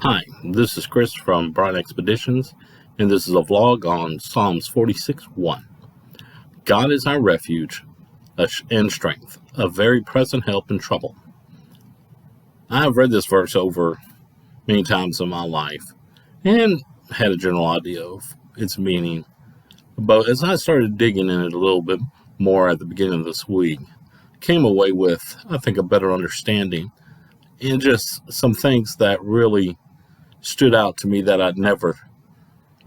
Hi, this is Chris from Brian Expeditions, and this is a vlog on Psalms 46:1. God is our refuge and strength, a very present help in trouble. I've read this verse over many times in my life and had a general idea of its meaning, but as I started digging in it a little bit more at the beginning of this week, came away with, I think, a better understanding and just some things that really stood out to me that I'd never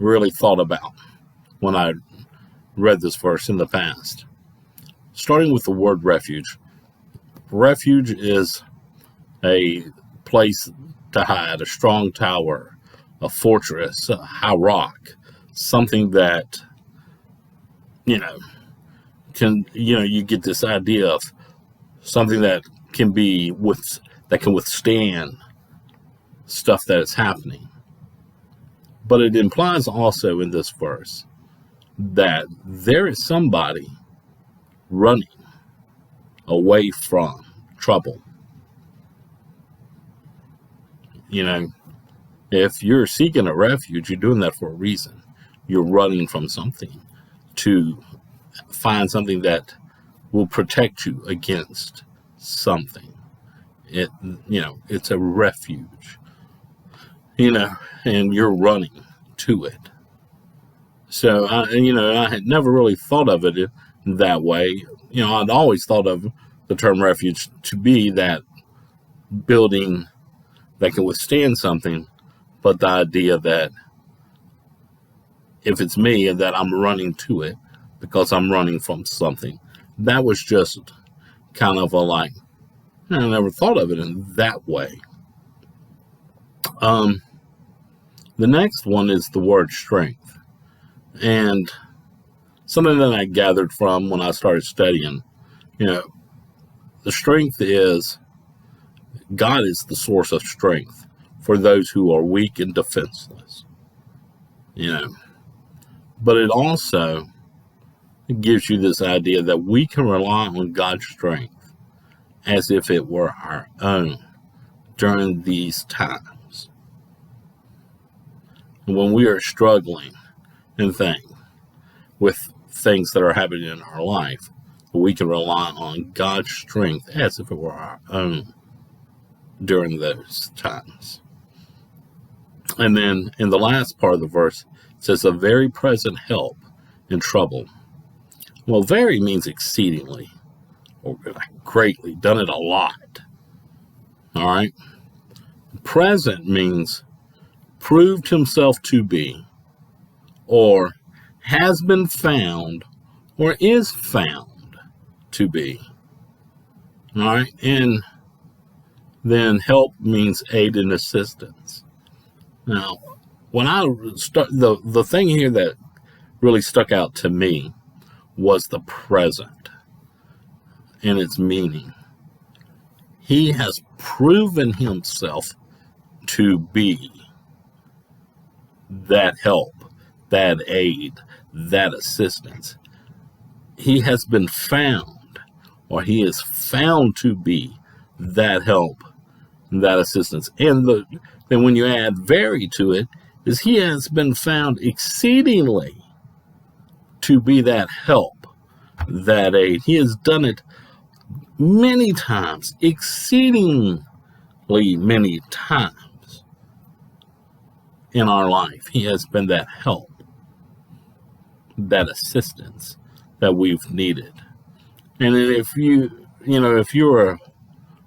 really thought about when I read this verse in the past. Starting with the word refuge. Refuge is a place to hide, a strong tower, a fortress, a high rock, something that, you know, you get this idea of something that can withstand stuff that is happening. But it implies also in this verse that there is somebody running away from trouble. If you're seeking a refuge, you're doing that for a reason. You're running from something to find something that will protect you against something. It's a refuge. And you're running to it. So, I had never really thought of it that way. I'd always thought of the term refuge to be that building that can withstand something, but the idea that if it's me and that I'm running to it because I'm running from something, that was just kind of I never thought of it in that way. The next one is the word strength. And something that I gathered from when I started studying, the strength is God is the source of strength for those who are weak and defenseless. But it also gives you this idea that we can rely on God's strength as if it were our own during these times. When we are struggling with things that are happening in our life, we can rely on God's strength as if it were our own during those times. And then in the last part of the verse, it says, a very present help in trouble. Well, very means exceedingly, or greatly, done it a lot. All right? Present means proved himself to be, or has been found, or is found to be. All right? And then help means aid and assistance. Now, when I start, the thing here that really stuck out to me was the present and its meaning. He has proven himself to be that help, that aid, that assistance. He has been found, or he is found to be that help, that assistance. And then when you add very to it, is he has been found exceedingly to be that help, that aid. He has done it many times, exceedingly many times in our life. He has been that help, that assistance that we've needed. And if you're a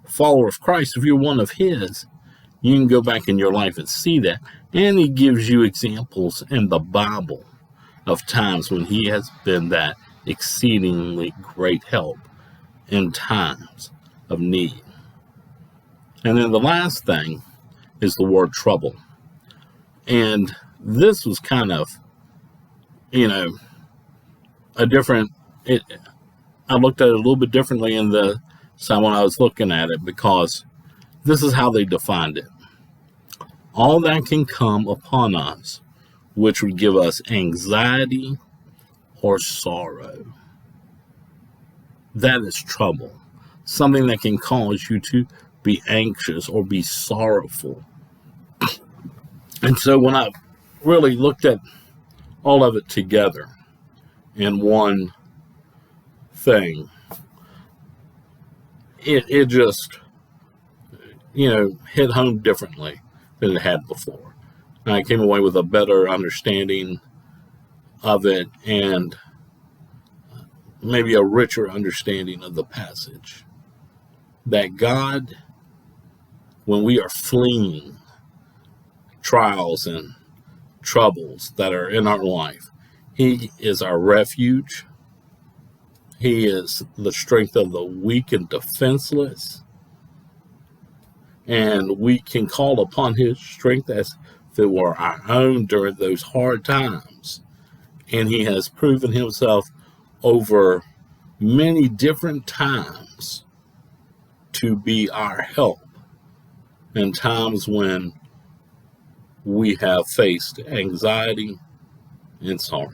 follower of Christ, if you're one of his, you can go back in your life and see that. And he gives you examples in the Bible of times when he has been that exceedingly great help in times of need. And then the last thing is the word trouble. And this was kind of, I looked at it a little bit differently in the time when I was looking at it, because this is how they defined it. All that can come upon us, which would give us anxiety or sorrow. That is trouble. Something that can cause you to be anxious or be sorrowful And so when I really looked at all of it together in one thing, it just, hit home differently than it had before. And I came away with a better understanding of it and maybe a richer understanding of the passage. That God, when we are fleeing trials and troubles that are in our life, He is our refuge. He is the strength of the weak and defenseless. And we can call upon His strength as if it were our own during those hard times. And He has proven Himself over many different times to be our help in times when we have faced anxiety and sorrow.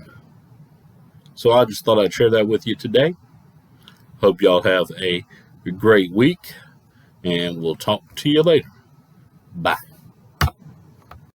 So I just thought I'd share that with you today. Hope y'all have a great week, and we'll talk to you later. Bye.